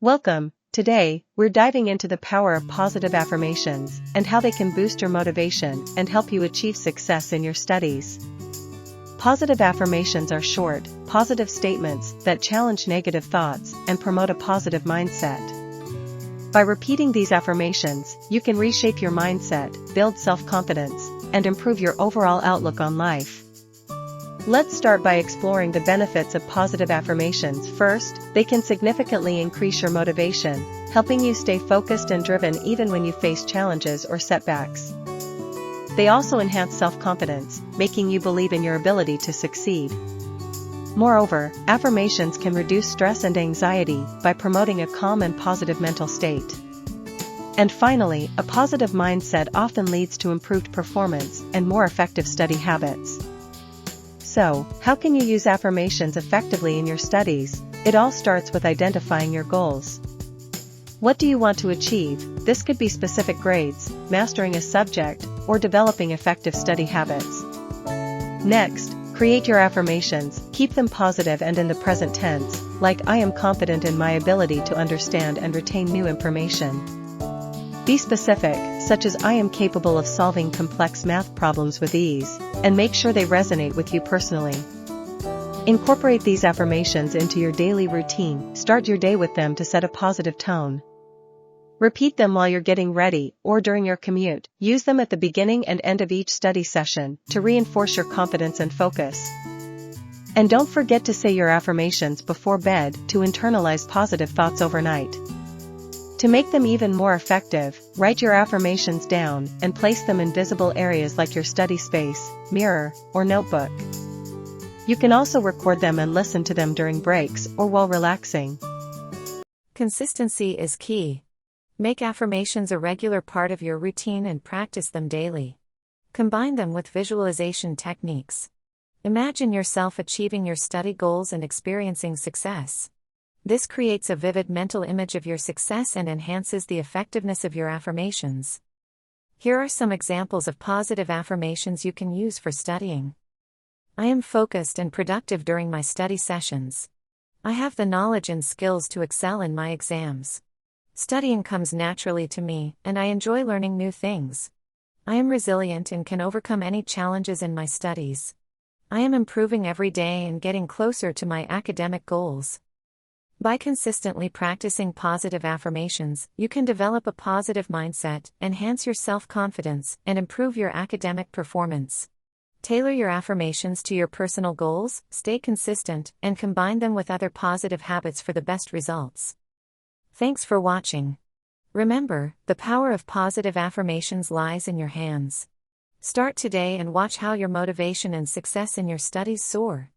Welcome. Today, we're diving into the power of positive affirmations and how they can boost your motivation and help you achieve success in your studies. Positive affirmations are short, positive statements that challenge negative thoughts and promote a positive mindset. By repeating these affirmations, you can reshape your mindset, build self-confidence, and improve your overall outlook on life. Let's start by exploring the benefits of positive affirmations. First, they can significantly increase your motivation, helping you stay focused and driven even when you face challenges or setbacks. They also enhance self-confidence, making you believe in your ability to succeed. Moreover, affirmations can reduce stress and anxiety by promoting a calm and positive mental state. And finally, a positive mindset often leads to improved performance and more effective study habits. So, how can you use affirmations effectively in your studies? It all starts with identifying your goals. What do you want to achieve? This could be specific grades, mastering a subject, or developing effective study habits. Next, create your affirmations. Keep them positive and in the present tense, like I am confident in my ability to understand and retain new information. Be specific, such as I am capable of solving complex math problems with ease, and make sure they resonate with you personally. Incorporate these affirmations into your daily routine. Start your day with them to set a positive tone. Repeat them while you're getting ready or during your commute. Use them at the beginning and end of each study session to reinforce your confidence and focus. And don't forget to say your affirmations before bed to internalize positive thoughts overnight. To make them even more effective, write your affirmations down and place them in visible areas like your study space, mirror, or notebook. You can also record them and listen to them during breaks or while relaxing. Consistency is key. Make affirmations a regular part of your routine and practice them daily. Combine them with visualization techniques. Imagine yourself achieving your study goals and experiencing success. This creates a vivid mental image of your success and enhances the effectiveness of your affirmations. Here are some examples of positive affirmations you can use for studying. I am focused and productive during my study sessions. I have the knowledge and skills to excel in my exams. Studying comes naturally to me, and I enjoy learning new things. I am resilient and can overcome any challenges in my studies. I am improving every day and getting closer to my academic goals. By consistently practicing positive affirmations, you can develop a positive mindset, enhance your self-confidence, and improve your academic performance. Tailor your affirmations to your personal goals, stay consistent, and combine them with other positive habits for the best results. Thanks for watching. Remember, the power of positive affirmations lies in your hands. Start today and watch how your motivation and success in your studies soar.